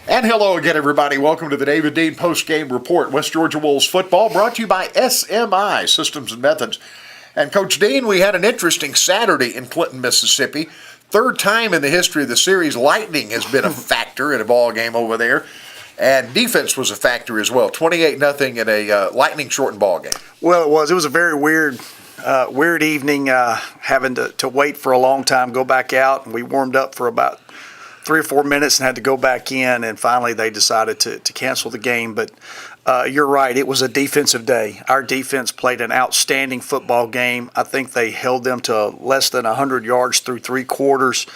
And hello again, everybody. Welcome to the David Dean Postgame Report. West Georgia Wolves football brought to you by SMI, Systems and Methods. And Coach Dean, we had an interesting Saturday in Clinton, Mississippi. Third time in the history of the series, lightning has been a factor in a ball game over there. And defense was a factor as well. 28-0 in a lightning-shortened ball game. Well, it was. It was a very weird evening, having to wait for a long time, go back out. And we warmed up for about 3 or 4 minutes and had to go back in, and finally they decided to cancel the game. But you're right, it was a defensive day. Our defense played an outstanding football game. I think they held them to less than 100 yards through 3 quarters,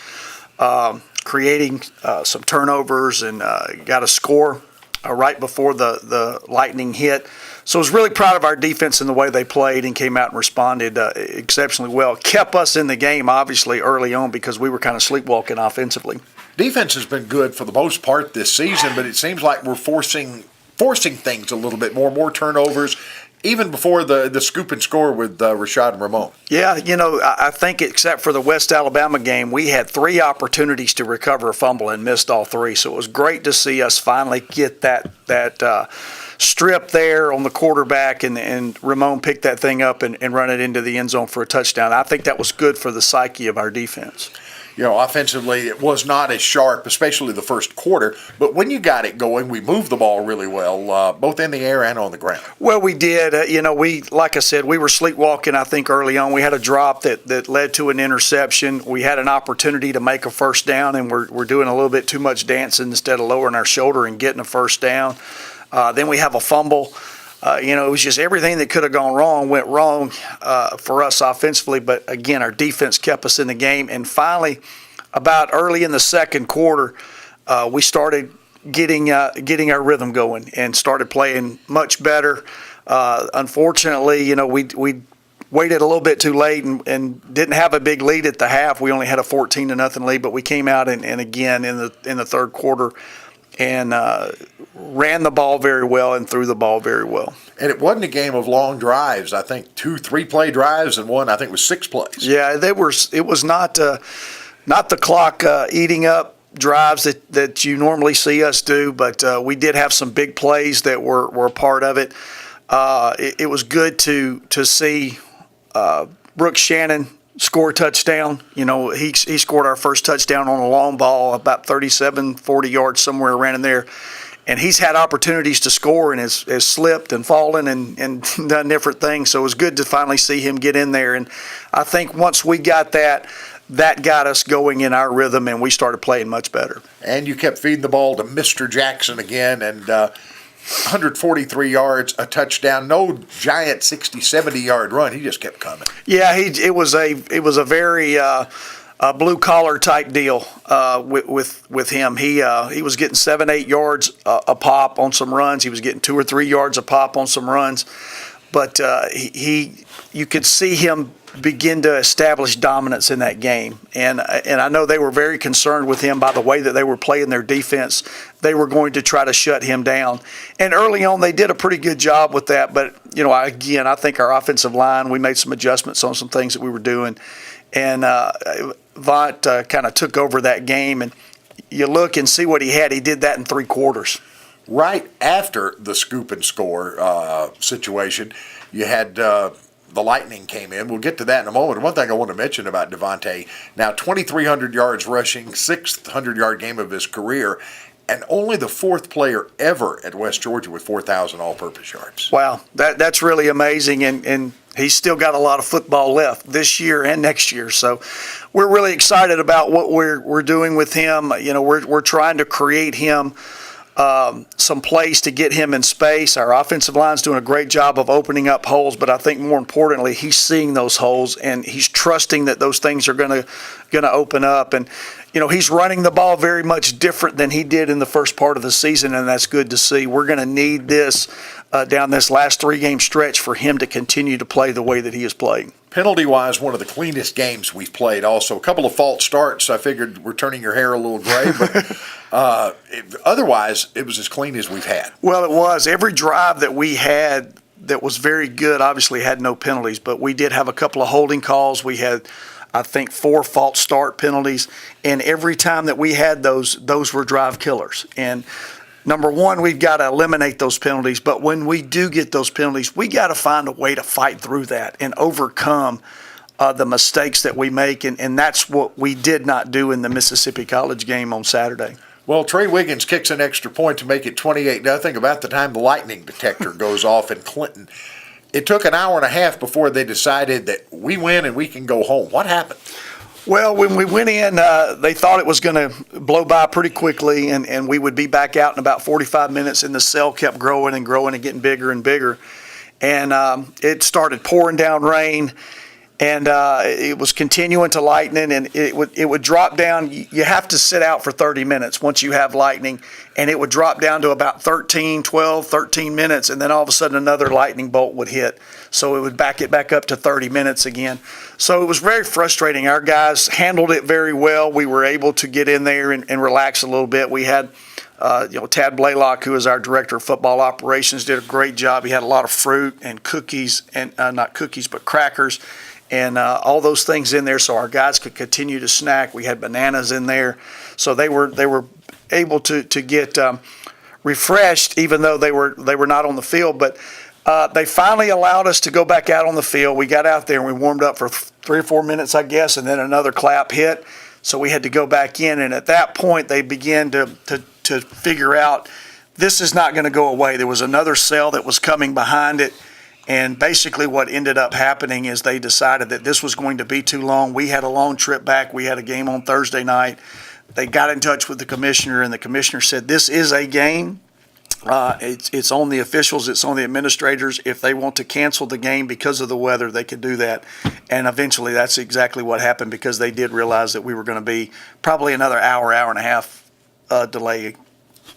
creating some turnovers and got a score right before the lightning hit. So I was really proud of our defense and the way they played and came out and responded exceptionally well. Kept us in the game, obviously, early on because we were kind of sleepwalking offensively. Defense has been good for the most part this season, but it seems like we're forcing things a little bit more turnovers, even before the scoop and score with Rashad and Ramon. Yeah, I think except for the West Alabama game, we had 3 opportunities to recover a fumble and missed all 3. So it was great to see us finally get that strip there on the quarterback, and Ramon picked that thing up and run it into the end zone for a touchdown. I think that was good for the psyche of our defense. Offensively, it was not as sharp, especially the first quarter. But when you got it going, we moved the ball really well, both in the air and on the ground. Well, we did. Like I said, we were sleepwalking, I think, early on. We had a drop that led to an interception. We had an opportunity to make a first down, and we're doing a little bit too much dancing instead of lowering our shoulder and getting a first down. Then we have a fumble. It was just everything that could have gone wrong went wrong for us offensively. But, again, our defense kept us in the game. And finally, about early in the second quarter, we started getting our rhythm going and started playing much better. Unfortunately, we waited a little bit too late and didn't have a big lead at the half. We only had a 14-0 lead, but we came out and again in the third quarter and ran the ball very well and threw the ball very well. And it wasn't a game of long drives. I think 2 3-play drives and one, I think, was 6 plays. Yeah, it was not the clock eating up drives that you normally see us do, but we did have some big plays that were a part of it. It was good to see Brooks Shannon score a touchdown. He scored our first touchdown on a long ball, about 37, 40 yards, somewhere around in there. And he's had opportunities to score and has slipped and fallen and done different things. So it was good to finally see him get in there. And I think once we got that got us going in our rhythm, and we started playing much better. And you kept feeding the ball to Mr. Jackson again, and 143 yards, a touchdown, no giant 60, 70-yard run. He just kept coming. Yeah, it was a very blue collar type deal with him. He was getting 7-8 yards a pop on some runs. He was getting 2 or 3 yards a pop on some runs, but you could see him begin to establish dominance in that game. And I know they were very concerned with him by the way that they were playing their defense. They were going to try to shut him down. And early on, they did a pretty good job with that. But, again, I think our offensive line, we made some adjustments on some things that we were doing. And Vaught kind of took over that game. And you look and see what he had. He did that in 3 quarters. Right after the scoop and score situation, you had the Lightning came in. We'll get to that in a moment. And one thing I want to mention about Devontae, now 2,300 yards rushing, 6th 100-yard game of his career, and only the 4th player ever at West Georgia with 4,000 all-purpose yards. Wow, that's really amazing, and he's still got a lot of football left this year and next year. So we're really excited about what we're doing with him. We're trying to create him some place to get him in space. Our offensive line's doing a great job of opening up holes, but I think more importantly, he's seeing those holes and he's trusting that those things are going to open up. And he's running the ball very much different than he did in the first part of the season, and that's good to see. We're going to need this down this last 3-game stretch for him to continue to play the way that he is playing. Penalty-wise, one of the cleanest games we've played. Also, a couple of false starts. I figured we're turning your hair a little gray, but otherwise, it was as clean as we've had. Well, it was. Every drive that we had that was very good obviously had no penalties, but we did have a couple of holding calls. We had I think 4 false start penalties, and every time that we had those were drive killers. And number one, we've got to eliminate those penalties, but when we do get those penalties, we got to find a way to fight through that and overcome the mistakes that we make, and that's what we did not do in the Mississippi College game on Saturday. Well, Trey Wiggins kicks an extra point to make it 28-0 about the time the lightning detector goes off in Clinton. It took an hour and a half before they decided that we win and we can go home. What happened? Well, when we went in, they thought it was going to blow by pretty quickly, and we would be back out in about 45 minutes, and the cell kept growing and growing and getting bigger and bigger. And it started pouring down rain, and it was continuing to lightning, and it would drop down. You have to sit out for 30 minutes once you have lightning, and it would drop down to about 13 minutes, and then all of a sudden another lightning bolt would hit. So it would back it back up to 30 minutes again. So it was very frustrating. Our guys handled it very well. We were able to get in there and relax a little bit. We had Tad Blaylock, who is our director of football operations, did a great job. He had a lot of fruit and cookies, and not cookies, but crackers, and all those things in there so our guys could continue to snack. We had bananas in there. So they were able to get refreshed, even though they were not on the field. But they finally allowed us to go back out on the field. We got out there and we warmed up for 3 or 4 minutes, I guess, and then another clap hit. So we had to go back in. And at that point, they began to figure out this is not going to go away. There was another cell that was coming behind it. And basically what ended up happening is they decided that this was going to be too long. We had a long trip back. We had a game on Thursday night. They got in touch with the commissioner, and the commissioner said, this is a game. It's on the officials. It's on the administrators. If they want to cancel the game because of the weather, they could do that. And eventually that's exactly what happened, because they did realize that we were going to be probably another hour and a half delay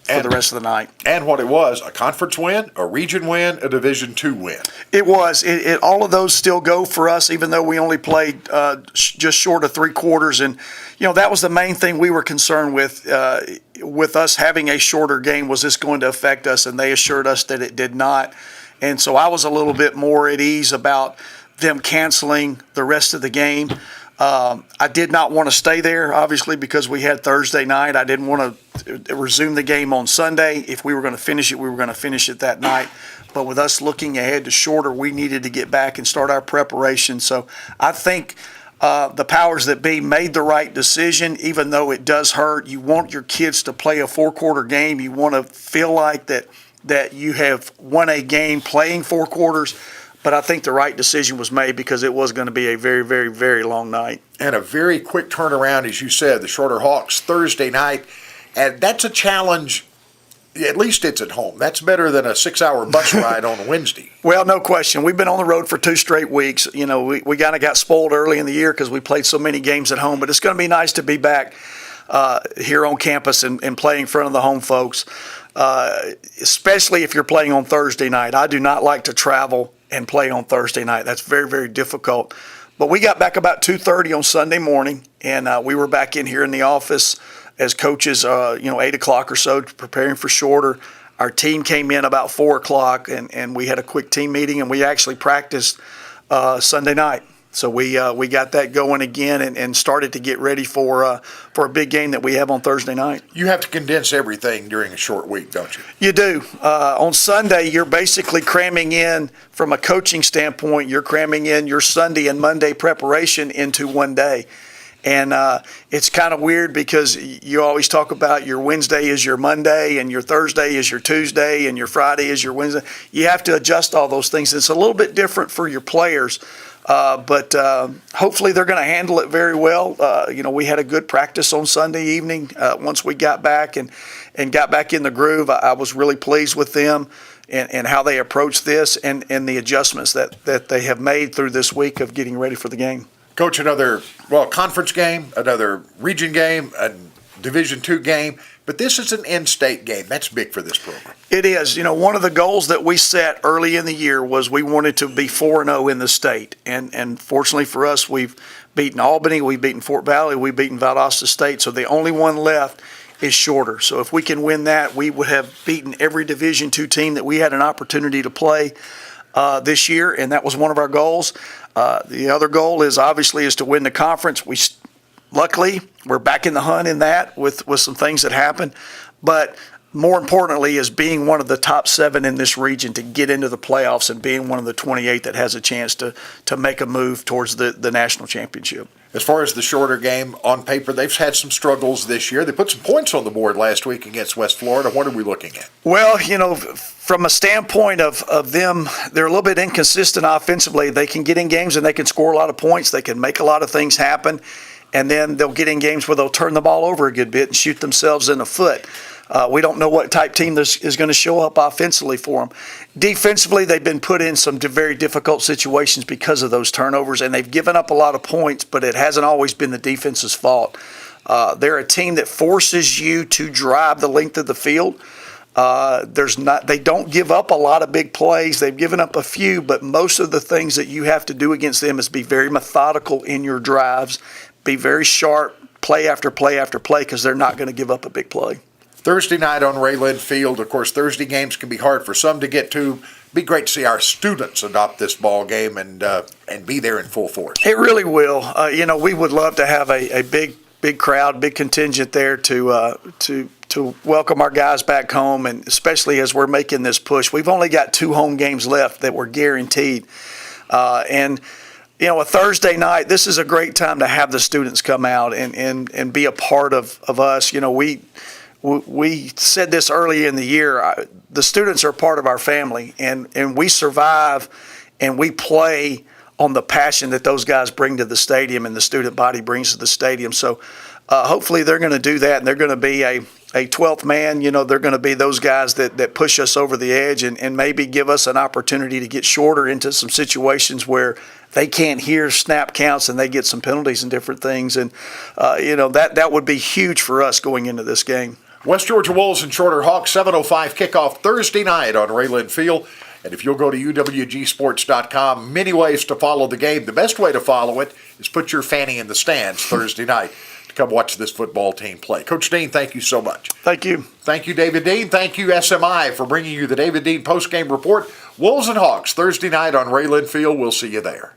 for the rest of the night. And what it was, a conference win, a region win, a Division II win. It was. All of those still go for us, even though we only played just short of 3 quarters. And, that was the main thing we were concerned with us having a shorter game. Was this going to affect us? And they assured us that it did not. And so I was a little bit more at ease about them canceling the rest of the game. I did not want to stay there, obviously, because we had Thursday night. I didn't want to resume the game on Sunday. If we were going to finish it, we were going to finish it that night. But with us looking ahead to shorter, we needed to get back and start our preparation. So I think the powers that be made the right decision, even though it does hurt. You want your kids to play a 4-quarter game. You want to feel like that you have won a game playing 4 quarters. But I think the right decision was made, because it was going to be a very, very, very long night. And a very quick turnaround, as you said, the Shorter Hawks Thursday night. And that's a challenge. At least it's at home. That's better than a 6-hour bus ride on Wednesday. Well, no question. We've been on the road for 2 straight weeks. We kind of got spoiled early in the year because we played so many games at home. But it's going to be nice to be back here on campus and play in front of the home folks, especially if you're playing on Thursday night. I do not like to travel and play on Thursday night. That's very, very difficult. But we got back about 2:30 on Sunday morning, and we were back in here in the office as coaches, 8 o'clock or so, preparing for shorter. Our team came in about 4 o'clock, and we had a quick team meeting, and we actually practiced Sunday night. So we got that going again and started to get ready for a big game that we have on Thursday night. You have to condense everything during a short week, don't you? You do. On Sunday, you're basically cramming in, from a coaching standpoint, you're cramming in your Sunday and Monday preparation into one day. And it's kind of weird, because you always talk about your Wednesday is your Monday, and your Thursday is your Tuesday, and your Friday is your Wednesday. You have to adjust all those things. It's a little bit different for your players. But hopefully they're going to handle it very well. We had a good practice on Sunday evening once we got back and got back in the groove. I was really pleased with them and how they approached this and the adjustments that they have made through this week of getting ready for the game. Coach, another conference game, another region game, a Division II game, but this is an in-state game. That's big for this program. It is. One of the goals that we set early in the year was we wanted to be 4-0 in the state. And fortunately for us, we've beaten Albany, we've beaten Fort Valley, we've beaten Valdosta State. So the only one left is Shorter. So if we can win that, we would have beaten every Division II team that we had an opportunity to play. this year, and that was one of our goals. The other goal is obviously to win the conference. Luckily, we're back in the hunt in that with some things that happened. But more importantly is being one of the top 7 in this region to get into the playoffs and being one of the 28 that has a chance to make a move towards the national championship. As far as the shorter game, on paper, they've had some struggles this year. They put some points on the board last week against West Florida. What are we looking at? Well, from a standpoint of them, they're a little bit inconsistent offensively. They can get in games and they can score a lot of points. They can make a lot of things happen. And then they'll get in games where they'll turn the ball over a good bit and shoot themselves in the foot. We don't know what type team is going to show up offensively for them. Defensively, they've been put in some very difficult situations because of those turnovers, and they've given up a lot of points, but it hasn't always been the defense's fault. They're a team that forces you to drive the length of the field. They don't give up a lot of big plays. They've given up a few, but most of the things that you have to do against them is be very methodical in your drives, be very sharp, play after play after play, because they're not going to give up a big play. Thursday night on Rayland Field. Of course, Thursday games can be hard for some to get to. Be great to see our students adopt this ball game and be there in full force. It really will. We would love to have a big crowd, big contingent there to welcome our guys back home, and especially as we're making this push. We've only got 2 home games left that we're guaranteed, and a Thursday night, this is a great time to have the students come out and be a part of us. We said this early in the year, the students are part of our family, and we survive and we play on the passion that those guys bring to the stadium and the student body brings to the stadium. So hopefully they're going to do that, and they're going to be a 12th man. They're going to be those guys that push us over the edge and maybe give us an opportunity to get shorter into some situations where they can't hear snap counts and they get some penalties and different things. And, that would be huge for us going into this game. West Georgia Wolves and Shorter Hawks, 7:05 kickoff Thursday night on Rayland Field. And if you'll go to uwgsports.com, many ways to follow the game. The best way to follow it is put your fanny in the stands Thursday night to come watch this football team play. Coach Dean, thank you so much. Thank you. Thank you, David Dean. Thank you, SMI, for bringing you the David Dean postgame report. Wolves and Hawks, Thursday night on Rayland Field. We'll see you there.